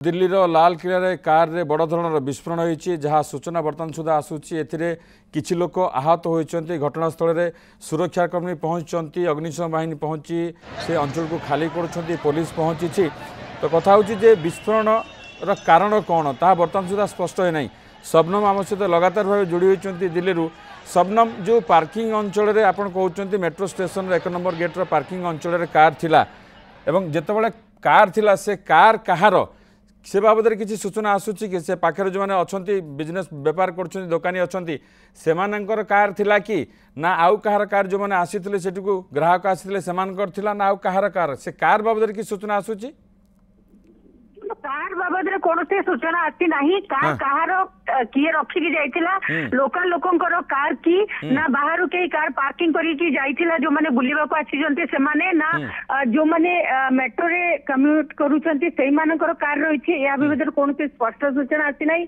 Delhi Lal Qila car रे बड़ धरण विस्फोरण होती जहाँ सूचना बर्तमान सुधा आसूची किछि लोक आहत होती घटनास्थल में सुरक्षाकर्मी पहुंचती अग्निशम बाहिनी पहुंची से अंचल को खाली कर पुलिस पहुंची तो कथा होचे विस्फोरण कारण कौन ता बर्तमान सुधा स्पष्ट है ना। शबनम आम सहित लगातार भाव जोड़ी होती दिल्ली। शबनम जो पार्किंग अंचल में आप कहते मेट्रो स्टेशन एक नंबर गेट्र पार्किंग अंचल में कार थिला एवं जितेबाला कार थिला से कार कहार से बाबद किसी सूचना आसूची कि से पाखे जो मैंने अच्छा बिजनेस बेपार कर दोकानी अच्छा से कार थिला कि ना आउ कहार कार जो मैंने आसी ग्राहक आसी से ना आउ कहार कार से कार बाबद किसी सूचना आसूची कार बाबद कौन सूचना आसी ना कार कहार किए रखिकी जाइथिला लोकल लोकंकर कार की ना बाहर कई कार पार्किंग करिकी जाइथिला जो माने बुलिबा को आछिजंती से माने ना जो माने मेट्रो रे कम्यूट करूछंती सेही मानकर कार रहिछि या बाबद कौन स्पष्ट सूचना आसी नै।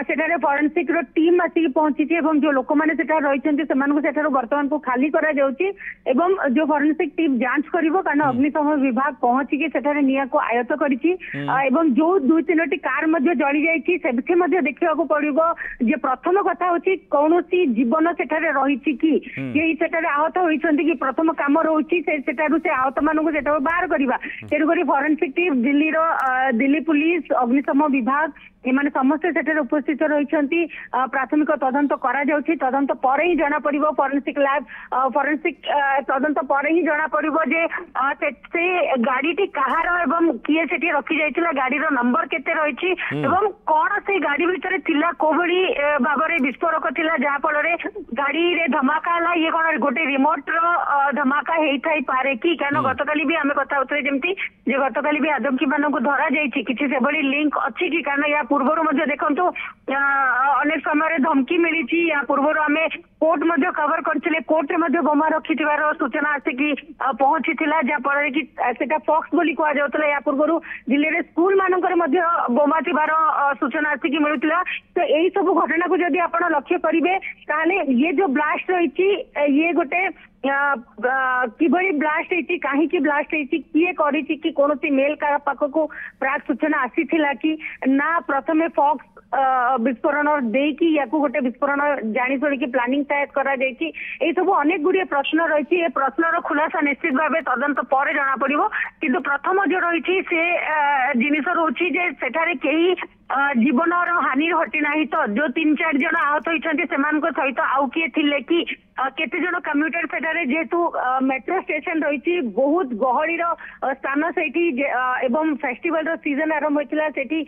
सेटारे फॉरेंसिक रो टीम आसी पहुंची एवं जो लोक माने सेटा रहिछंती सेमानको सेठारो वर्तमान को खाली करा जाउछि एवं जो फॉरेंसिक टीम जांच करिवो कारण अग्निशम विभाग पहुंची के सेठारे निया को आयत्त करिछि एवं जो 2-3टी कार मध्ये जळी जाइछि सेबथे मध्ये देखिबा को पड़िबो जे प्रथम कथा होछि कौनसी जीवन सेठारे रहिछि कि केही सेठारे आहत होइछंती कि प्रथम काम रहउछि सेठारु से आहत मानकु सेठारु बाहर करिबा तेरु करी फॉरेंसिक टीम दिल्ली पुलिस अग्निशम विभाग एमाने समस्त सेठारे उपस्थित रहिछंती प्राथमिक तदंत करा जाउछि तदंत पर ही जाना पड़िबो फॉरेंसिक लैब फॉरेंसिक तदंत पर ही जाना पड़िबो जे से गाड़ीटी कहार एवं किए सेठी रखि जाइथिला गाड़ी रो नंबर केते रहिछि एवं कोन से गाड़ी भितरे थिला कोबडी भाबरे विस्फोरक थिला जहा फल रे गाड़ी रे धमाका हला ये कोन गोटे रिमोट रो धमाका हेई थाई पारे कि कानो गतकाली भी हमें कथा होतरे जेमती जे गतकाली भी आदमकी मानको धरा जाइछि किछि से बड़ी लिंक अछि कि कानो या पूर्वर मध्य देखंतु अनेक समय धमकी मिली या पूर्वर आम कोर्ट मध्य कवर करथिले कोर्ट रे मध्य बोमा रखिथिबार सूचना आसिकी पहुंची थिला जा पर कि सेटा फॉक्स बोली कहा जाउतला या पूर्वर दिल्ली रे स्कूल मानकर मध्य बोमा थिबार सूचना आसिकी मिलुतिला तो एई सब घटना को जदि आपण लक्ष्य करिवे ताले ये जो ब्लास्ट रहिछि ये गोटे किभଳି ब्लास्ट होती कहीं ब्लास्ट होती किए करिछि कि कोनोसी मेल का पाखको प्राक सूचना आसीथिला कि ना प्रथमे फॉक्स विस्फोरण देकी या गोटे विस्फोरण जानी शुणी प्लानिंग तैयार करा जायछि ए सब अनेक गुड़िए प्रश्न रही ए प्रश्नर खुलासा निश्चित भाव तदंत पर जाना पड़िबो किंतु प्रथम जो रही से जिनिस रोची जे सेठारे केही जीवन हानि घटी ना तो जो 3-4 जन आहत होती सहित आउ किए थिले कि केते जन कम्यूटर सेठारे जेहेतु मेट्रो स्टेशन रही बहुत गहलीर स्थान से एवं फेस्टिवल सीजन आरंभ होता से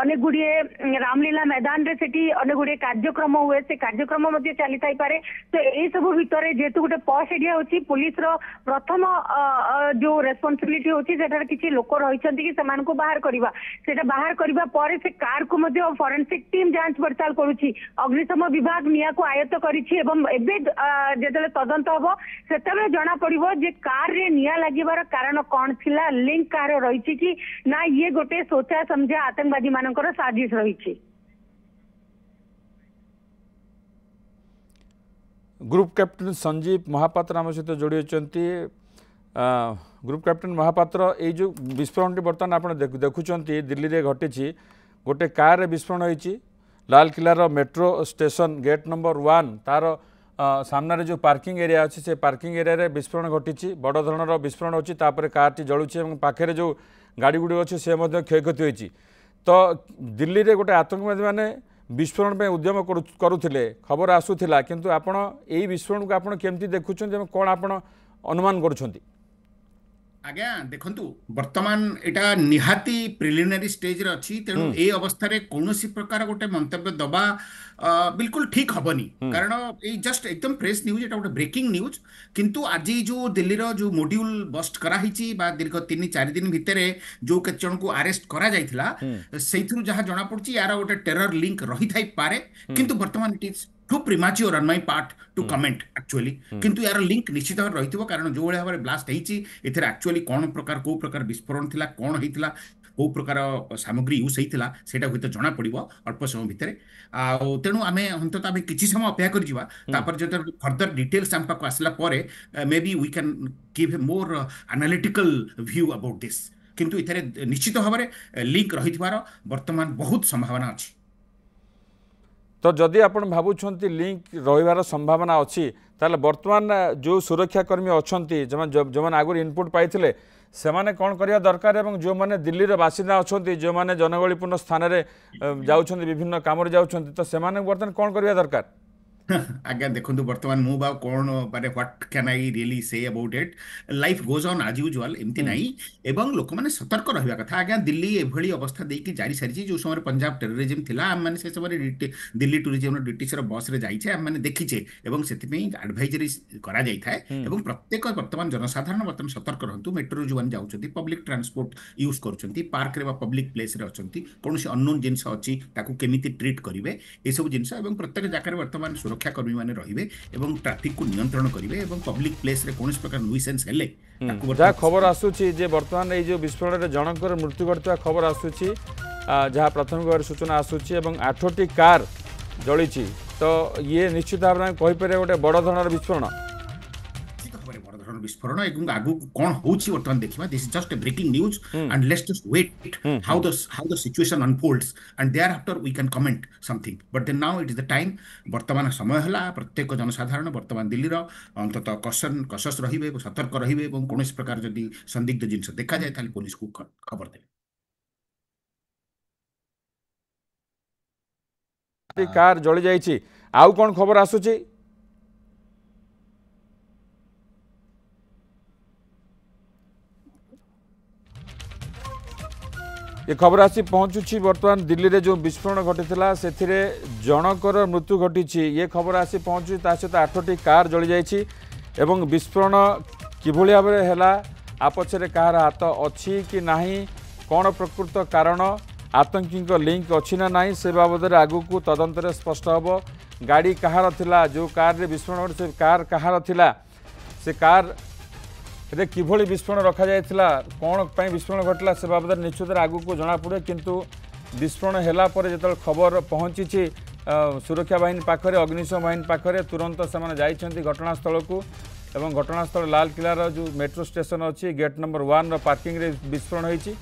अनेक गुड़िए रामलीला मैदान रे सेठी अनेक गुड़िए कार्यक्रम हुए से कार्यक्रम चली थाई पारे तो यही सब भितर जेहेतु गोटे पॉश एरिया होची पुलिस रो प्रथम जो रेस्पॉन्सिबिलिटी होची सेठारे किछि लोक रहिछंती कि समान को बाहर करबा सेटा बाहर करबा पर से कार को मध्य फॉरेंसिक टीम जांच पड़ताल करुछि अग्निशम विभाग निया को आयत्त करिछि एवं एबे जेतले तदंत हबो सेतबे जणा पड़िबो जे कार रे निया लागिबार कारण कोन थिला लिंक कार रहिछि कि ना ये गोटे सोचा समझा आतंकवादी मानकर साजिश रहिछि। ग्रुप कैप्टन संजीव महापात्र आम सहित जोड़ी होती ग्रुप कैप्टन महापात्र ये जो विस्फोरण बर्तमान आप देखुं दिल्ली में घटी गोटे कार विस्फोरण होती लाल किलार मेट्रो स्टेशन गेट नंबर 1 तार सामने जो पार्किंग एरिया अच्छी से पार्किंग एरिया रे विस्फोरण घटी बड़ धरण विस्फोरण होची कारटी जलुची पाखे जो गाड़ी गुड़ी अच्छे से क्षयक्षति होती तो दिल्ली में गोटे आतंकवादी मैंने विस्फोरण में उद्यम करुले खबर आसूला किंतु आपण यही विस्फोरण को आप केमती देखुं कौन आप अनुमान करुँच आज्ञा देखंतु वर्तमान एटा निहाती प्रिलिमिनरी स्टेज रे अछि तेणु ए अवस्था रे कोनोसी प्रकार गोटे मंतव्य दबा बिल्कुल ठीक हबनी कारण ए जस्ट एकदम फ्रेश न्यूज एटा गोटे ब्रेकिंग न्यूज किंतु आज जो दिल्ली रो जो मॉड्यूल बस्ट करा हिची बा दीर्घ 3-4 दिन भितरे जो केत जन को अरेस्ट करा जाइथिला सेइथुर जहा जणा पड़ची यार गोटे टेरर लिंक रही थाई पारे किंतु वर्तमान it is too premature on my part to comment actually किंतु यार लिंक निश्चित भाव रही कारण जो भाव में ब्लास्ट होती एक्चुअली कौन प्रकार को प्रकार विस्फोरण थिला कौन होता कौ प्रकार सामग्री यूज होता से हूँ जना पड़ अल्प समय भितर तेणु आम अंतत आम कि समय अपेक्षा कर जो फर्दर डिटेल्स आम पाक आसला may be we can give a more analytical view about this किंतु इथरे निश्चित भाव में लिंक रही वर्तमान बहुत संभावना अच्छी। तो जदि आप भावुंट लिंक रही संभावना अच्छी ताले वर्तमान जो सुरक्षाकर्मी अच्छा जो मैंने आगुरी इनपुट पाई से माने कौन करने दरकार एवं जो मैंने दिल्ली बासिंदा अच्छा जो मैंने जनगहलीपूर्ण स्थान में जाऊँ विभिन्न काम तो से बर्तमान कौन करने दरकार? आज्ञा देखो बर्तमान मु बा कौन माने what can I really say about it. Life goes on as usual एमती नहीं एवं लोक मैंने सतर्क रहा कथा। आज्ञा दिल्ली एभली अवस्था देकी जारी सारी जो समय पंजाब टेररिज्म थिला आम माने से समय दिल्ली टूरिज्म डिटिसर बस रे जाइछे आम माने देखिछे एवं सेतिपई एडवाइजरी करा जाई थाए एवं प्रत्येक वर्तमान जनसाधारण वर्तमान सतर्क रहंतु। मेट्रो जो मान जाउछंती पब्लिक ट्रांसपोर्ट यूज करूछंती पार्क रे बा पब्लिक प्लेस रे अछंती कोनोसी अननोन जिंस अछि ताकू केमिति ट्रीट करिवे ए सब जिंस एवं प्रत्येक जाकर वर्तमान सुरक्षाकर्मी मैंने रहिबे एवं ट्रैफिक को नियंत्रण करिवे एवं पब्लिक प्लेस रे कोनोसी प्रकार नुइसेंस हेले जहाँ खबर आसूची जे वर्तमान ये जो विस्फोरण में जनकर मृत्यु घटता खबर आसूची जहाँ प्राथमिक भाव सूचना आसूची एवं 8टी कार जली तो ये निश्चित भाव में कहीपर गोटे बड़ धरण विस्फोरण विस्फोरण एवं आगु कौन होची वर्तमान देखिबा। This is just a breaking news and let's just wait how the situation unfolds and there after we can comment something but then now it is the time. वर्तमान समय हला प्रत्येक जनसाधारण वर्तमान दिल्ली रो अंतत कसस रहिबे सतर्क रहिबे एवं कोनोसी प्रकार जदि संदिग्ध जिंस देखा जाए ताले पुलिस को खबर देबे। कार जली जाइछि आउ कोन खबर आसुछि? ये खबर आसी पहुंचुची वर्तमान दिल्ली रे जो विस्फोरण घटी से जनकर मृत्यु घटी ये खबर आसी पहुंचुची सहित 8टी कार जली जाइछि एवं विस्फोरण किभली भाव में है आपछे कहार हाथ अच्छी कि नहीं कौन प्रकृत कारण आतंकी लिंक अच्छी ना नहीं से बाबद आगु को तदंत स्पष्ट हम। गाड़ी कहार थिला जो कार रे विस्फोरण से कार कहार थिला से कार रे किभली विस्फोरण रखा जायतिला कौन ପାଇଁ विस्फोरण घटला से बाबद निश्चित आगु को जना पड़े किंतु विस्फोरण हैला पर जतल खबर पहुंची सुरक्षा बाहिनी पाखरे अग्निशम बाहिनी पाखरे तुरंत से जाइछंती घटनास्थल को एवं घटनास्थल लाल किलार जो मेट्रो स्टेशन अच्छी गेट नंबर 1 रो पार्किंग रे विस्फोरण होईची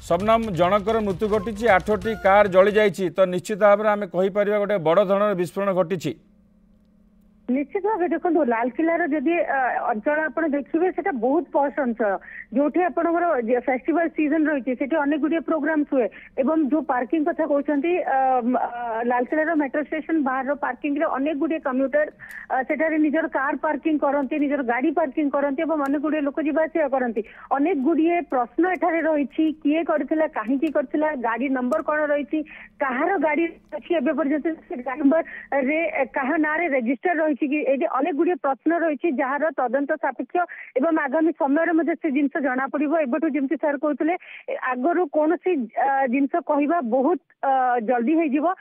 सबनाम जनकर मृत्यु घटी 8टी कार जली जाइछि तो निश्चित भाव में आम कहि परिबा गोटे बड़ धৰণৰ विस्फोरण घटी। निश्चित भाव देखो लाल किलार जदि अंचल आप देखिए से बहुत पॉश अंचल जो फेस्टिवल सीजन रही है अनेक गुड़िया प्रोग्राम हुए एवं जो पार्किंग कथा कहते लाल किलार मेट्रो स्टेशन बाहर पार्किंग रे अनेक गुड़िया कम्यूटर से निजर कार पार्किंग करती निजर गाड़ी पार्किंग करती अनेक गुड़िया लोक जावासिया करती अनेक गुड़िए प्रश्न एठारे रही किए करथिला काहींकी करथिला गाड़ी नंबर कौन रही कहार गाड़ी अच्छी एबे पर्यंत गाड़ी नंबर रे कहा ना रे रजिस्टर रही अनेक गुड़िए प्रश्न रही जार तदंत सापेक्ष एवं आगामी समय से जिनस जना पड़ो एबठू जमी सर कहते आगरू कौन सी जिनस कहवा बहुत जल्दी हो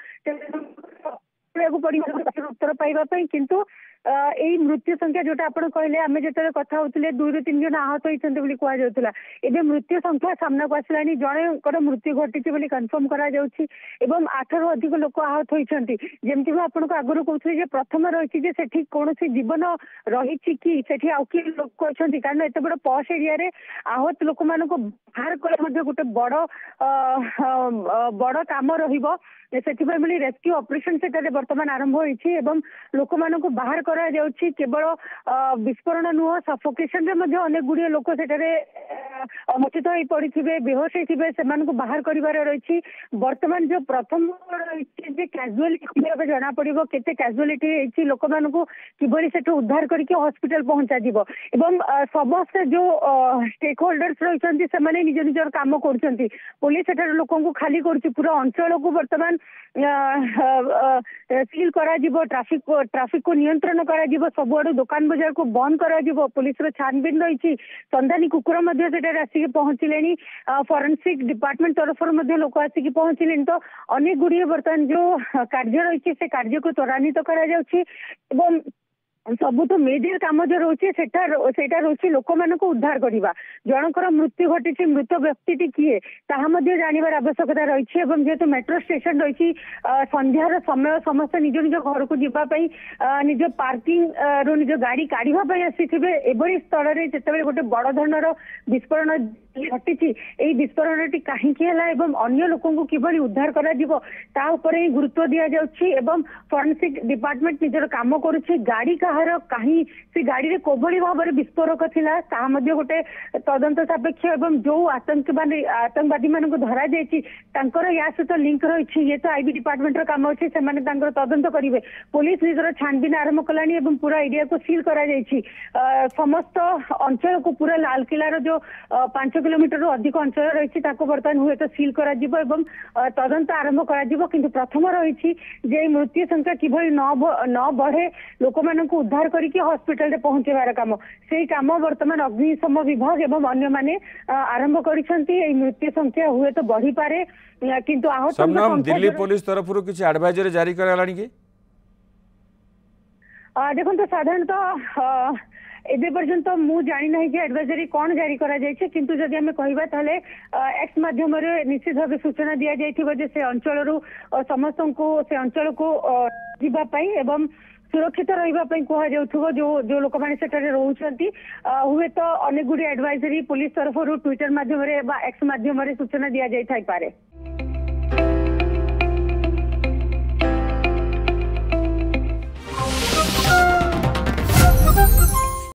पड़ो उत्तर पाइबापी किंतु यही मृत्यु संख्या जोटा आप कहले आम जो कथा होते 2 ରୁ 3 जन आहत होती कहला एवं मृत्यु संख्या सामना को आसला जन मृत्यु घटी कनफर्म करा 8 ରୁ अधिक लोक आहत होती जमती आपको आगुरी कहते प्रथम रही कौन जीवन रही कि आउ किए लोक अच्छा कारण एत बड़ पॉश एरिया आहत लोक मान बाहर कले गोटे बड़ काम रही रेस्क्यू ऑपरेशन से बर्तमान आरंभ होती लोक मान बाहर करा जाउछि केवल विस्फोरण नुह सफोकेशन रे अनेक गुड़िए लोक सेठारे मूर्छित हो पड़े बेहोश होते से बाहर कर रही वर्तमान जो प्रथम रही कैजुअलिटी जना पड़ो केते कैजुअलिटी लोक मान किभली सेठू उद्धार करके हॉस्पिटल पहुंचा जीवो एवं समस्त जो स्टेक होल्डर्स रही से निज निजर काम कर पुलिस सेठारे लोक खाली कर पूरा अंचल को वर्तमान सील करा ट्राफिक को नियंत्रण करा सबुआड़ दुकान बाजार को बंद करा पुलिस छानबीन रही संधानी कुकुर आसिक पहुंचले फॉरेंसिक डिपार्टमेंट तरफ लोक आसिक पहुंचले तो अनेक गुड़िए बर्तमान जो कार्य रही से कार्य को त्वरान्वित करा सबुठ मेजर काम जो रोचे सेटा रोचे लोक मानक उद्धार करवा जनकर मृत्यु घटी मृत व्यक्ति किए जानवर आवश्यकता रही जेहेतु मेट्रो स्टेशन रही संध्यार समय समस्त निज निज घर को जावाई निज पार्किंग रू निज गाड़ी काढ़ापी आसी एभली स्थल में जिते गोटे बड़ धरणर विस्फोरण घटी विस्फोरण टी कहीं अन्य लोक किभली उद्धार कर गुरुत्व दि जाऊँ फॉरेंसिक डिपार्टमेंट निजर काम करुच्ची गाड़ी कहार कहीं से गाड़ी रे कोभली भाव में विस्फोरक थिला गोटे तदंत सापेक्ष एवं जो आतंकवादी मान धरा जाकर या सहित लिंक रही ये तो आईबी डिपार्टमेंट काम अच्छे से तदंत करेंगे पुलिस निजर छानबीन आरंभ कलानी एवं पूरा एरिया को सील करा समस्त अंचल को पूरा लालकिलार जो 5 किलोमीटर अधिक अंचल रही बर्तमान हुए तो सील करा तदंत आरंभ कर प्रथम रही मृत्यु संख्या किभली न बढ़े लोक मानक उद्धार करके हॉस्पिटल में पहुंचेबार काम से काम वर्तमान अग्निशम विभाग एवं अन्य माने आरंभ करिसेंती मृत्यु संख्या हुए तो बढ़ी पारे किंतु आहत दिल्ली पुलिस तरफ किसी एडवाइजरी जारी करालानी कि देखो तो साधारणतः एबे पर्यंत मु जानी नहीं कि एडवाइजरी कौन जारी करा जायछि किंतु जदि हमें कहबा ताले एक्स माध्यम रे निश्चित भाव सूचना दिया जायथिबो जे से अंचल रु समस्त को से अंचल को जीवा पई एवं सुरक्षित रहिबा पई कहा जाउथबो जो जो लोक माने सेटारे रहउछंती हुए तो अनेक गुडी एडवाइजरी पुलिस तरफ रु ट्विटर माध्यम रे बा एक्स माध्यम रे सूचना दिया जाय थाई पारे।